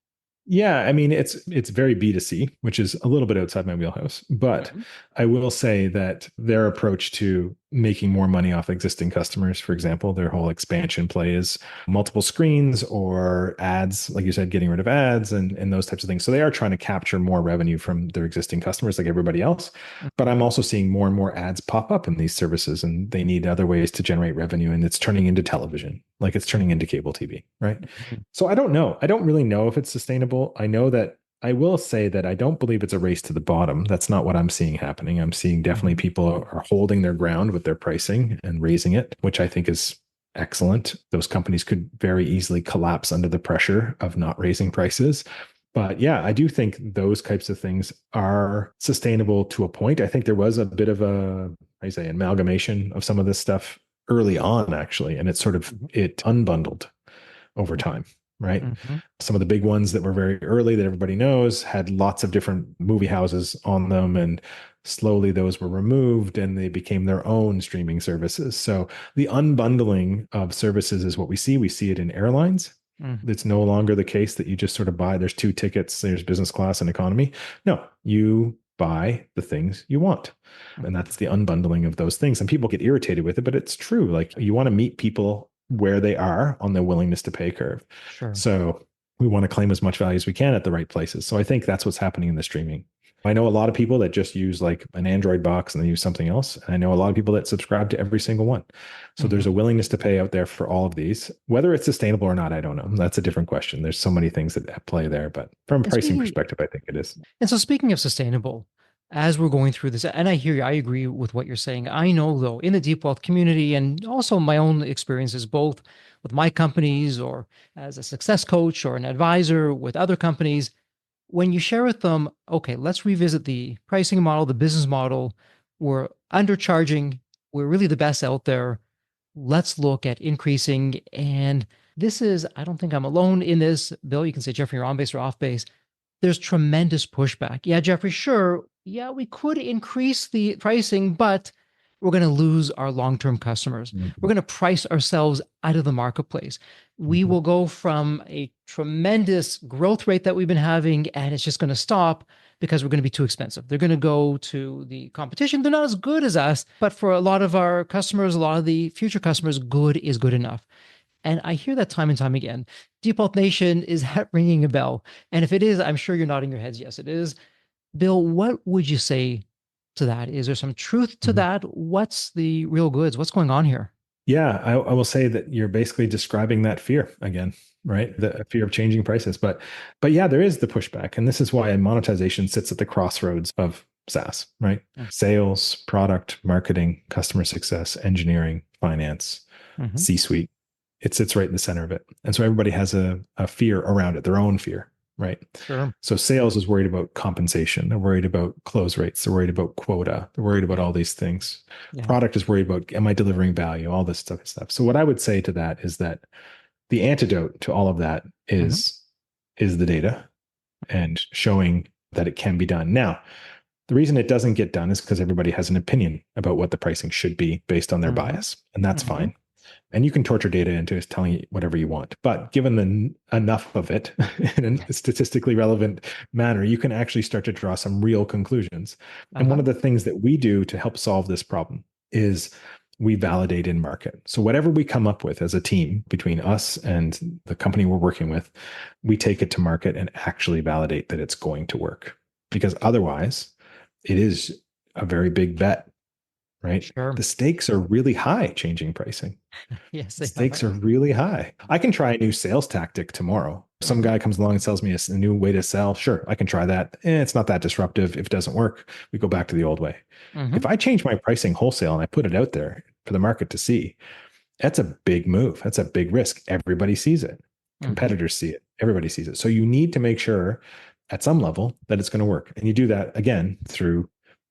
Yeah, I mean it's very B2C, which is a little bit outside my wheelhouse. But Mhm. I will say that their approach to making more money off existing customers, for example, their whole expansion play is multiple screens or ads, like you said, getting rid of ads and those types of things. So they are trying to capture more revenue from their existing customers like everybody else. But I'm also seeing more and more ads pop up in these services and they need other ways to generate revenue. And it's turning into television, like it's turning into cable TV, right? Mhm. So I don't know. I don't really know if it's sustainable. I know that I will say that I don't believe it's a race to the bottom. That's not what I'm seeing happening. I'm seeing definitely Mhm. people are holding their ground with their pricing and raising it, which I think is excellent. Those companies could very easily collapse under the pressure of not raising prices. But yeah, I do think those types of things are sustainable to a point. I think there was a bit of a, I say, amalgamation of some of this stuff early on, actually, and Mhm. it unbundled over time, right? Mhm. Some of the big ones that were very early that everybody knows had lots of different movie houses on them, and slowly those were removed and they became their own streaming services. So the unbundling of services is what we see. We see it in airlines. Mhm. It's no longer the case that you just sort of buy, there's two tickets, there's business class and economy. No, you buy the things you want. And Mhm. that's the unbundling of those things. And people get irritated with it, but it's true. Like you want to meet people where they are on their willingness to pay curve. Sure. So we want to claim as much value as we can at the right places. So I think that's what's happening in the streaming. I know a lot of people that just use like an Android box and they use something else. And I know a lot of people that subscribe to every single one. So there's Mhm. a willingness to pay out there for all of these. Whether it's sustainable or not, I don't know. That's a different question. There's so many things that play there, but from a And pricing speaking perspective, I think it is. and so speaking of sustainable, as we're going through this, and I hear you, I agree with what you're saying. I know, though, in the deep wealth community and also my own experiences, both with my companies or as a success coach or an advisor with other companies, when you share with them, okay, let's revisit the pricing model, the business model, we're undercharging, we're really the best out there. Let's look at increasing. And this is, I don't think I'm alone in this. Bill, you can say, Jeffrey, you're on base or off base. There's tremendous pushback. Yeah, Jeffrey, sure. Yeah, we could increase the pricing, but we're going to lose our long term customers. We're Mhm. going to price ourselves out of the marketplace. We Mhm. will go from a tremendous growth rate that we've been having, and it's just going to stop because we're going to be too expensive. They're going to go to the competition. They're not as good as us, but for a lot of our customers, a lot of the future customers, good is good enough. And I hear that time and time again. Deep Health Nation, is that ringing a bell? And if it is, I'm sure you're nodding your heads. Yes, it is. Bill, what would you say to that? Is there some truth to Mhm. that? What's the real goods? What's going on here? Yeah, I will say that you're basically describing that fear again, right? The fear of changing prices. But yeah, there is the pushback. And this is why monetization sits at the crossroads of SaaS, right? Sales, product, marketing, customer success, engineering, finance, Mm-hmm. C-suite. It sits right in the center of it. And so everybody has a fear around it, their own fear, right? Sure. So sales is worried about compensation. They're worried about close rates. They're worried about quota. They're worried about Yeah. all these things. Yeah. Product is worried about, am I delivering value? All this stuff. So what I would say to that is that the antidote to all of that Mm-hmm. is the data and showing that it can be done. Now, the reason it doesn't get done is because everybody has an opinion about what the pricing should be based on their Mm-hmm. bias, and that's Mm-hmm. fine. And you can torture data into telling you whatever you want. But given enough of it in a statistically relevant manner, you can actually start to draw some real conclusions. And one Uh-huh. of the things that we do to help solve this problem is we validate in market. So whatever we come up with as a team between us and the company we're working with, we take it to market and actually validate that it's going to work. Because otherwise, it is a very big bet, right? Sure. The stakes are really high changing pricing. Yes, they Stakes are. are really high. I can try a new sales tactic tomorrow. Some Mm-hmm. guy comes along and sells me a new way to sell. Sure, I can try that. It's not that disruptive. If it doesn't work, we go back to the old way. Mm-hmm. If I change my pricing wholesale and I put it out there for the market to see, that's a big move. That's a big risk. Everybody sees it. Mm-hmm. Competitors see it. Everybody sees it. So you need to make sure at some level that it's going to work. And you do that again through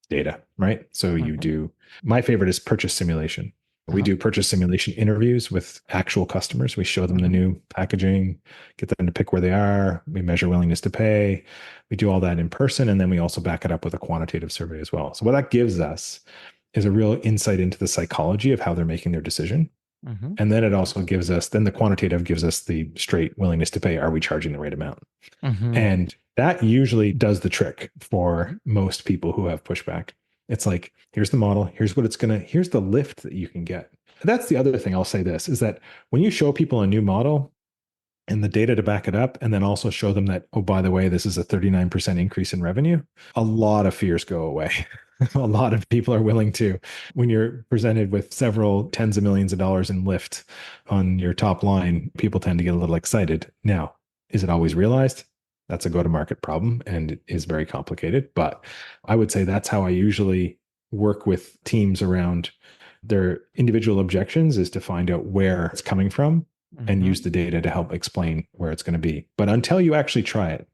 data, right? So you Mm-hmm. do, my favorite is purchase simulation. We Uh-huh. do purchase simulation interviews with actual customers. We show them the Mm-hmm. new packaging, get them to pick where they are. We measure willingness to pay. We do all that in person. And then we also back it up with a quantitative survey as well. So what that gives us is a real insight into the psychology of how they're making their decision. Mm-hmm. And then it also gives us, then the quantitative gives us the straight willingness to pay. Are we charging the right amount? Mm-hmm. And that usually does the trick for most people who have pushback. It's like, here's the model, here's what it's gonna, here's the lift that you can get. That's the other thing I'll say this is that when you show people a new model and the data to back it up, and then also show them that, oh, by the way, this is a 39% increase in revenue, a lot of fears go away. A lot of people are willing to, when you're presented with several tens of millions of dollars in lift on your top line, people tend to get a little excited. Now, is it always realized? That's a go to market problem and it is very complicated. But I would say that's how I usually work with teams around their individual objections is to find out where it's coming from and Mm-hmm. use the data to help explain where it's going to be. But until you actually try it,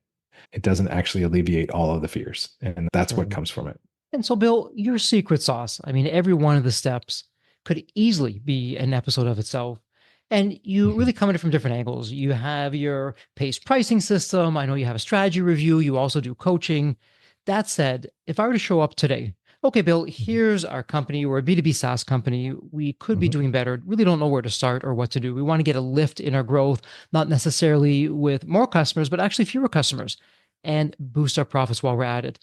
it doesn't actually alleviate all of the fears. And that's what Sure. comes from it. And so, Bill, your secret sauce, I mean, every one of the steps could easily be an episode of itself. And you Mhm. really come at it from different angles. You have your pace pricing system. I know you have a strategy review. You also do coaching. That said, if I were to show up today, okay, Bill, Mhm. here's our company. We're a B2B SaaS company. We could be Mhm. doing better. Really don't know where to start or what to do. We want to get a lift in our growth, not necessarily with more customers, but actually fewer customers and boost our profits while we're at it.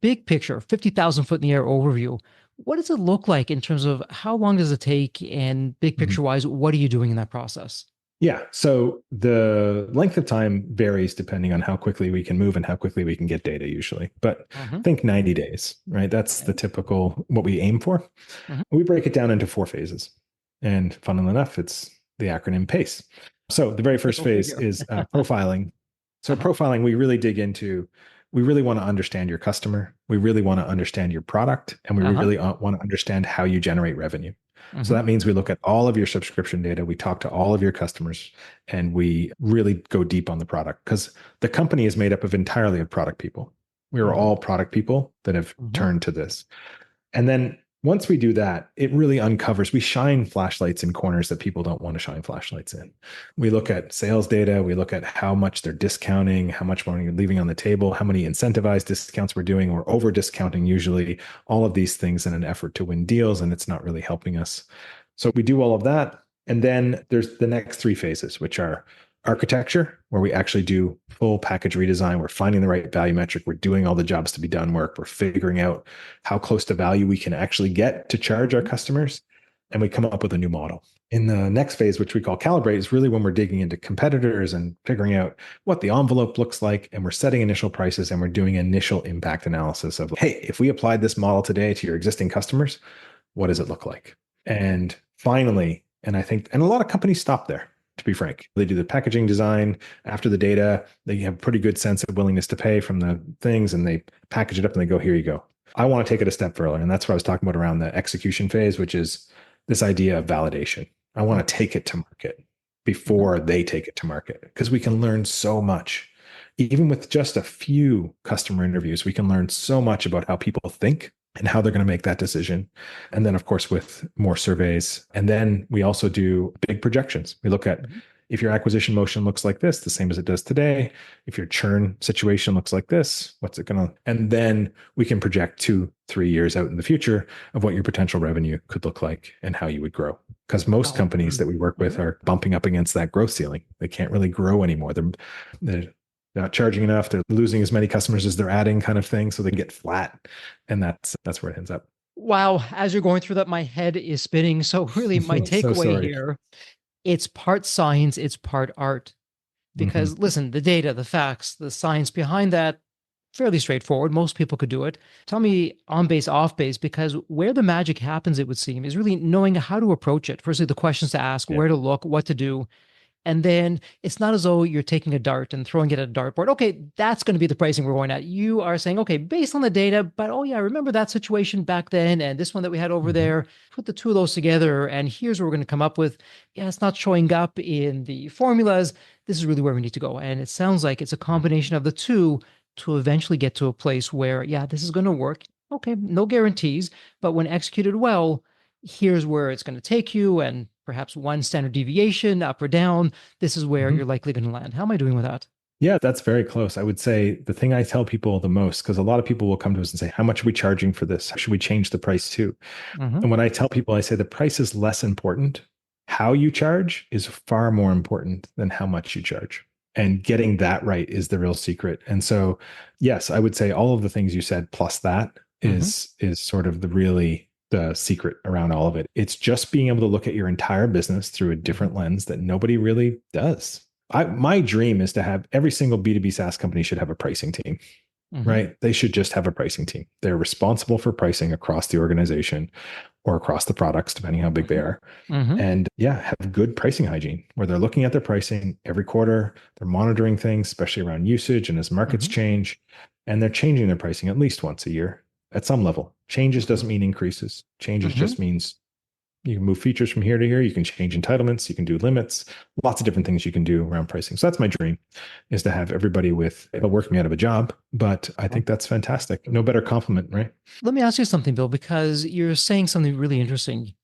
Big picture, 50,000 foot in the air overview. What does it look like in terms of how long does it take? And big Mhm. picture wise, what are you doing in that process? Yeah. So the length of time varies depending on how quickly we can move and how quickly we can get data, usually. But Mm-hmm. think 90 days, right? That's the Okay. typical what we aim for. Mm-hmm. We break it down into 4 phases. And funnily enough, it's the acronym PACE. So the very first Go phase figure. is profiling. So Uh-huh. profiling, we really dig into we really want to understand your customer. We really want to understand your product. And we Uh-huh. really want to understand how you generate revenue. So Hmm. that means we look at all of your subscription data. We talk to all of your customers and we really go deep on the product because the company is made up of entirely of product people. We are Hmm. all product people that have Hmm. turned to this. And then once we do that, it really uncovers, we shine flashlights in corners that people don't want to shine flashlights in. We look at sales data, we look at how much they're discounting, how much money you're leaving on the table, how many incentivized discounts we're doing, or over discounting usually, all of these things in an effort to win deals, and it's not really helping us. So we do all of that. And then there's the next three phases, which are architecture, where we actually do full package redesign. We're finding the right value metric. We're doing all the jobs to be done work. We're figuring out how close to value we can actually get to charge our customers. And we come up with a new model. In the next phase, which we call calibrate, is really when we're digging into competitors and figuring out what the envelope looks like. And we're setting initial prices and we're doing initial impact analysis of, hey, if we applied this model today to your existing customers, what does it look like? And finally, and I think, and a lot of companies stop there, to be frank. They do the packaging design after the data. They have a pretty good sense of willingness to pay from the things and they package it up and they go, here you go. I want to take it a step further. And that's what I was talking about around the execution phase, which is this idea of validation. I want to take it to market before they take it to market because we can learn so much. Even with just a few customer interviews, we can learn so much about how people think and how they're going to make that decision. And then, of course, with more surveys. And then we also do big projections. We look at if your acquisition motion looks like this, the same as it does today. If your churn situation looks like this, what's it going to? And then we can project 2-3 years out in the future of what your potential revenue could look like and how you would grow. Because most Wow. companies that we work with are bumping up against that growth ceiling. They can't really grow anymore. They're not charging enough. They're losing as many customers as they're adding, kind of thing. So they get flat, and that's where it ends up. Wow. As you're going through that, my head is spinning. So really my So takeaway sorry. here, it's part science, it's part art. Mm-hmm. Because listen, the data, the facts, the science behind that, fairly straightforward. Most people could do it. Tell me on base, off base, because where the magic happens, it would seem, is really knowing how to approach it. Firstly, the questions to ask, Yeah. where to look, what to do. And then it's not as though you're taking a dart and throwing it at a dartboard. Okay, that's going to be the pricing we're going at. You are saying, okay, based on the data, but oh yeah, remember that situation back then and this one that we had over Mm-hmm. there. Put the two of those together, and here's what we're going to come up with. Yeah, it's not showing up in the formulas. This is really where we need to go. And it sounds like it's a combination of the two to eventually get to a place where, yeah, this is going to work. Okay, no guarantees, but when executed well, here's where it's going to take you, and perhaps one standard deviation up or down. This is where Mm-hmm. you're likely going to land. How am I doing with that? Yeah, that's very close. I would say the thing I tell people the most, because a lot of people will come to us and say, how much are we charging for this? Should we change the price too? Mm-hmm. And when I tell people, I say the price is less important. How you charge is far more important than how much you charge. And getting that right is the real secret. And so, yes, I would say all of the things you said plus that Mm-hmm. is sort of the secret around all of it. It's just being able to look at your entire business through a Mm-hmm. different lens that nobody really does. My dream is to have every single B2B SaaS company should have a pricing team, Mm-hmm. right? They should just have a pricing team. They're responsible for pricing across the organization or across the products, depending how big they Mm-hmm. are. Mm-hmm. And yeah, have good pricing hygiene where they're looking at their pricing every quarter. They're monitoring things, especially around usage and as markets Mm-hmm. change. And they're changing their pricing at least once a year at some level. Changes doesn't mean increases. Changes Mm-hmm. just means you can move features from here to here. You can change entitlements. You can do limits. Lots of different things you can do around pricing. So that's my dream, is to have everybody with working out of a job. But I think that's fantastic. No better compliment, right? Let me ask you something, Bill, because you're saying something really interesting.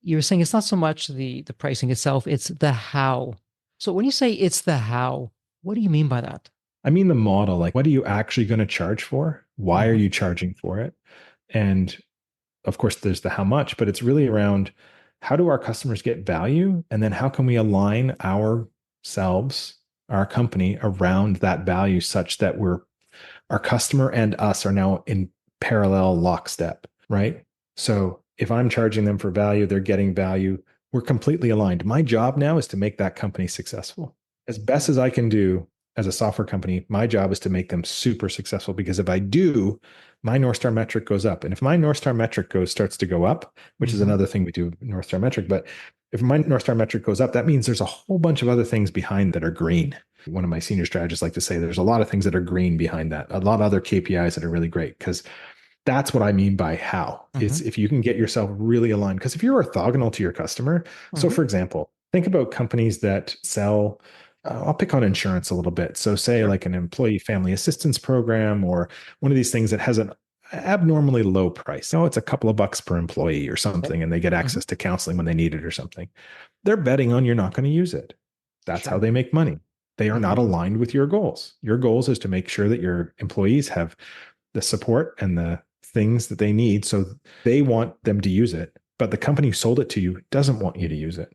You're saying it's not so much the pricing itself, it's the how. So when you say it's the how, what do you mean by that? I mean, the model, like, what are you actually going to charge for? Why are Mm-hmm. you charging for it? And of course, there's the how much, but it's really around how do our customers get value? And then how can we align ourselves, our company around that value such that our customer and us are now in parallel lockstep, right? So if I'm charging them for value, they're getting value. We're completely aligned. My job now is to make that company successful. As best as I can do as a software company, my job is to make them super successful because if I do, my North Star metric goes up. And if my North Star metric starts to go up, which is Mm-hmm. another thing we do, North Star metric, but if my North Star metric goes up, that means there's a whole bunch of other things behind that are green. One of my senior strategists like to say there's a lot of things that are green behind that, a lot of other KPIs that are really great, because that's what I mean by how. It's if you can get yourself really aligned. Because if you're orthogonal to your customer, so for example, think about companies that sell, I'll pick on insurance a little bit. So say Sure. like an employee family assistance program, or one of these things that has an abnormally low price. So it's a couple of bucks per employee or Okay. something, and they get access to counseling when they need it or something. They're betting on you're not going to use it. That's how Sure. they make money. They are not aligned with your goals. Your goals is to make sure that your employees have the support and the things that they need. So they want them to use it, but the company who sold it to you doesn't want you to use it,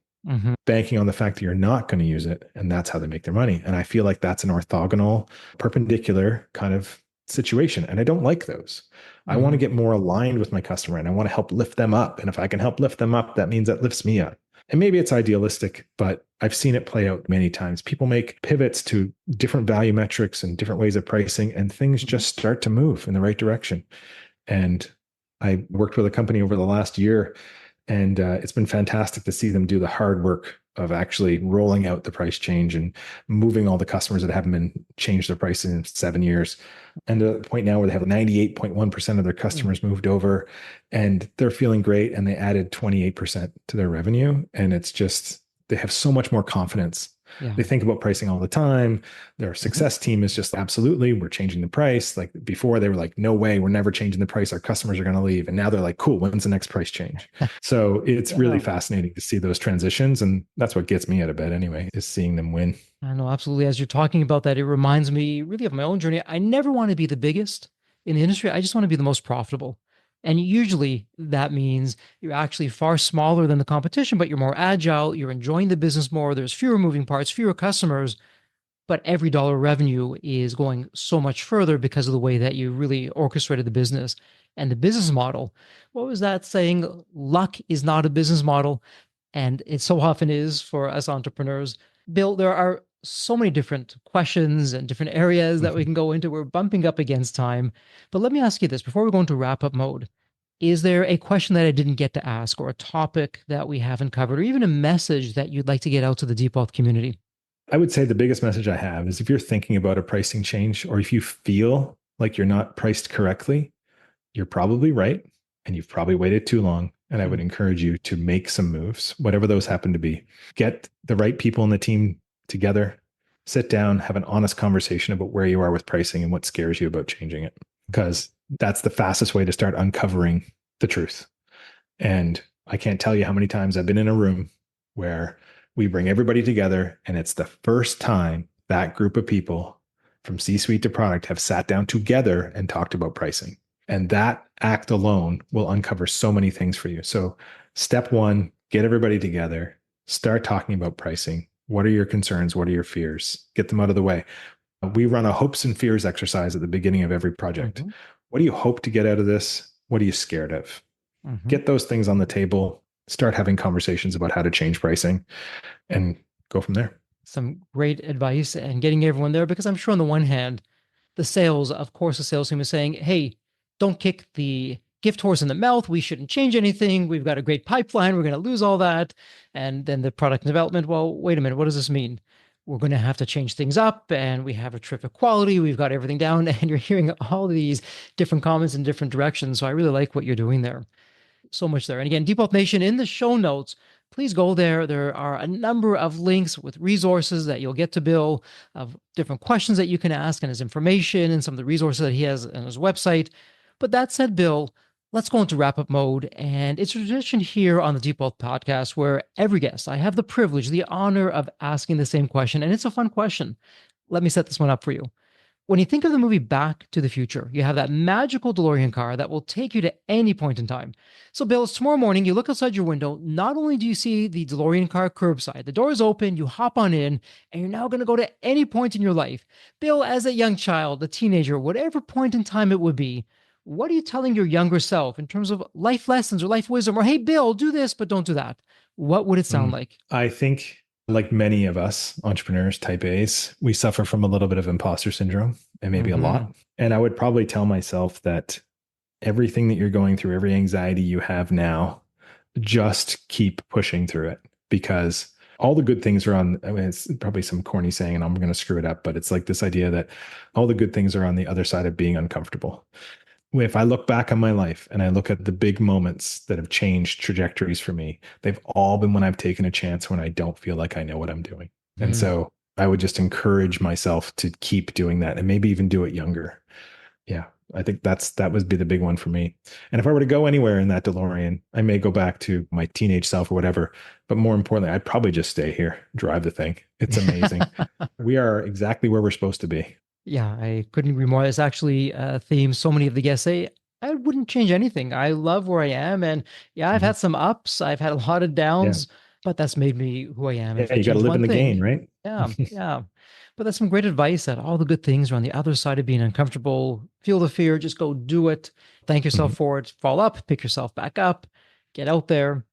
banking on the fact that you're not going to use it. And that's how they make their money. And I feel like that's an orthogonal, perpendicular kind of situation. And I don't like those. I want to get more aligned with my customer, and I want to help lift them up. And if I can help lift them up, that means that lifts me up. And maybe it's idealistic, but I've seen it play out many times. People make pivots to different value metrics and different ways of pricing, and things just start to move in the right direction. And I worked with a company over the last year, and it's been fantastic to see them do the hard work of actually rolling out the price change and moving all the customers that haven't been changed their price in 7 years. And to the point now where they have 98.1% of their customers moved over, and they're feeling great. And they added 28% to their revenue. And it's just, they have so much more confidence. Yeah. They think about pricing all the time. Their success team is just absolutely, we're changing the price. Like before, they were like, no way, we're never changing the price. Our customers are going to leave. And now they're like, cool, when's the next price change? So it's really fascinating to see those transitions. And that's what gets me out of bed anyway, is seeing them win. I know, absolutely. As you're talking about that, it reminds me really of my own journey. I never want to be the biggest in the industry. I just want to be the most profitable. And usually that means you're actually far smaller than the competition, but you're more agile. You're enjoying the business more. There's fewer moving parts, fewer customers, but every dollar of revenue is going so much further because of the way that you really orchestrated the business and the business model. What was that saying? Luck is not a business model. And it so often is for us entrepreneurs. Bill, there are so many different questions and different areas that we can go into. We're bumping up against time. But let me ask you this before we go into wrap up mode. Is there a question that I didn't get to ask, or a topic that we haven't covered, or even a message that you'd like to get out to the Deep Wealth community? I would say the biggest message I have is if you're thinking about a pricing change, or if you feel like you're not priced correctly, you're probably right. And you've probably waited too long. And I would encourage you to make some moves, whatever those happen to be. Get the right people in the team together, sit down, have an honest conversation about where you are with pricing and what scares you about changing it, because that's the fastest way to start uncovering the truth. And I can't tell you how many times I've been in a room where we bring everybody together, and it's the first time that group of people from C-suite to product have sat down together and talked about pricing. And that act alone will uncover so many things for you. So step one, get everybody together, start talking about pricing. What are your concerns? What are your fears? Get them out of the way. We run a hopes and fears exercise at the beginning of every project. What do you hope to get out of this? What are you scared of? Get those things on the table, start having conversations about how to change pricing, and go from there. Some great advice and getting everyone there, because I'm sure on the one hand, the sales team is saying, hey, don't kick the gift horse in the mouth. We shouldn't change anything. We've got a great pipeline. We're going to lose all that. And then the product development, well, wait a minute. What does this mean? We're going to have to change things up, and we have a terrific quality. We've got everything down. And you're hearing all these different comments in different directions. So I really like what you're doing there. So much there. And again, Deep Wealth Nation, in the show notes, please go there. There are a number of links with resources that you'll get to Bill, of different questions that you can ask, and his information and some of the resources that he has on his website. But that said, Bill, let's go into wrap up mode. And it's a tradition here on the Deep Wealth podcast where every guest, I have the privilege, the honor of asking the same question. And it's a fun question. Let me set this one up for you. When you think of the movie Back to the Future, you have that magical DeLorean car that will take you to any point in time. So, Bill, it's tomorrow morning. You look outside your window. Not only do you see the DeLorean car curbside, the door is open, you hop on in, and you're now going to go to any point in your life. Bill, as a young child, a teenager, whatever point in time it would be, what are you telling your younger self in terms of life lessons or life wisdom? Or, hey, Bill, do this, but don't do that. What would it sound like? I think, like many of us entrepreneurs, type A's, we suffer from a little bit of imposter syndrome, and maybe a lot. And I would probably tell myself that everything that you're going through, every anxiety you have now, just keep pushing through it, because all the good things are on, I mean, it's probably some corny saying and I'm going to screw it up, but it's like this idea that all the good things are on the other side of being uncomfortable. If I look back on my life and I look at the big moments that have changed trajectories for me, they've all been when I've taken a chance when I don't feel like I know what I'm doing. And Mm. so I would just encourage myself to keep doing that and maybe even do it younger. Yeah, I think that would be the big one for me. And if I were to go anywhere in that DeLorean, I may go back to my teenage self or whatever. But more importantly, I'd probably just stay here, drive the thing. It's amazing. We are exactly where we're supposed to be. Yeah, I couldn't agree more. It's actually a theme so many of the guests say, I wouldn't change anything. I love where I am. And yeah, I've Mhm. had some ups, I've had a lot of Yeah. downs, but that's made me who I am. If Yeah. I You got to change live in one the gain, thing, right? yeah, yeah. But that's some great advice that all the good things are on the other side of being uncomfortable. Feel the fear, just go do it. Thank yourself Mhm. for it. Fall up, pick yourself back up, get out there.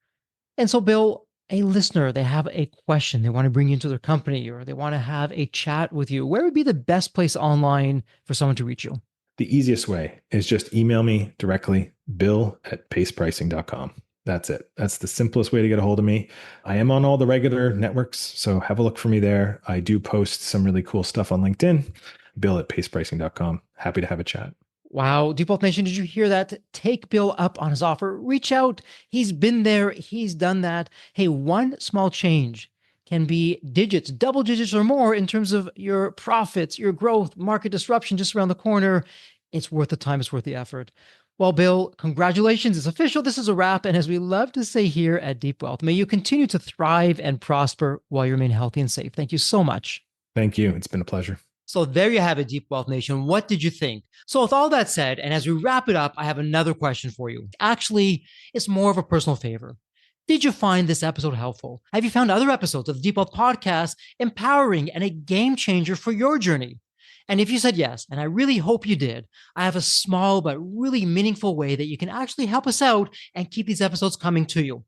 And so, Bill, a listener, they have a question, they want to bring you into their company or they want to have a chat with you. Where would be the best place online for someone to reach you? The easiest way is just email me directly, bill@pacepricing.com. That's it. That's the simplest way to get a hold of me. I am on all the regular networks, so have a look for me there. I do post some really cool stuff on LinkedIn, bill@pacepricing.com. Happy to have a chat. Wow. Deep Wealth Nation, did you hear that? Take Bill up on his offer. Reach out. He's been there. He's done that. Hey, one small change can be digits, double digits or more in terms of your profits, your growth, market disruption just around the corner. It's worth the time. It's worth the effort. Well, Bill, congratulations. It's official. This is a wrap. And as we love to say here at Deep Wealth, may you continue to thrive and prosper while you remain healthy and safe. Thank you so much. Thank you. It's been a pleasure. So there you have it, Deep Wealth Nation. What did you think? So with all that said, and as we wrap it up, I have another question for you. Actually, it's more of a personal favor. Did you find this episode helpful? Have you found other episodes of the Deep Wealth Podcast empowering and a game changer for your journey? And if you said yes, and I really hope you did, I have a small but really meaningful way that you can actually help us out and keep these episodes coming to you.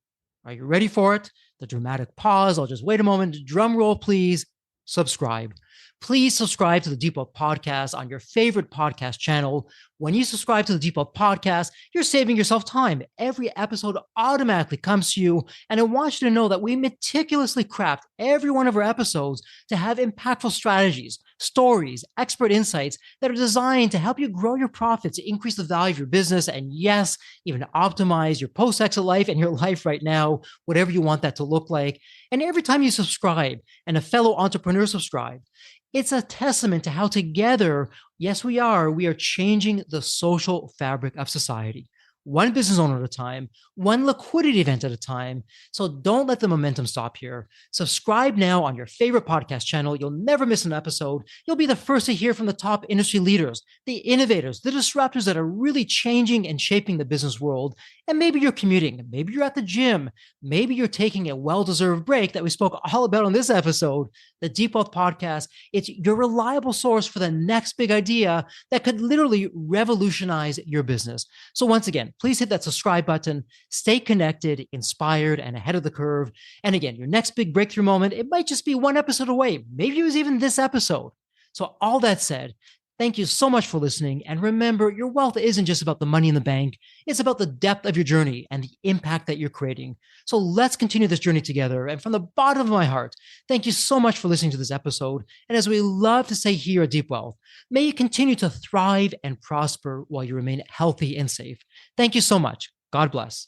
Are you ready for it? The dramatic pause. I'll just wait a moment. Drum roll, please. Subscribe. Please subscribe to the Deep Wealth Podcast on your favorite podcast channel. When you subscribe to the Deep Wealth Podcast, you're saving yourself time. Every episode automatically comes to you. And I want you to know that we meticulously craft every one of our episodes to have impactful strategies, stories, expert insights that are designed to help you grow your profits, increase the value of your business, and yes, even optimize your post-exit life and your life right now, whatever you want that to look like. And every time you subscribe and a fellow entrepreneur subscribe, it's a testament to how together, yes, we are changing the social fabric of society. One business owner at a time, one liquidity event at a time. So don't let the momentum stop here. Subscribe now on your favorite podcast channel. You'll never miss an episode. You'll be the first to hear from the top industry leaders, the innovators, the disruptors that are really changing and shaping the business world. And maybe you're commuting, maybe you're at the gym, maybe you're taking a well-deserved break that we spoke all about on this episode. The Deep Wealth Podcast, it's your reliable source for the next big idea that could literally revolutionize your business. So once again, please hit that subscribe button, stay connected, inspired, and ahead of the curve. And again, your next big breakthrough moment, it might just be one episode away. Maybe it was even this episode. So all that said, thank you so much for listening. And remember, your wealth isn't just about the money in the bank. It's about the depth of your journey and the impact that you're creating. So let's continue this journey together. And from the bottom of my heart, thank you so much for listening to this episode. And as we love to say here at Deep Wealth, may you continue to thrive and prosper while you remain healthy and safe. Thank you so much. God bless.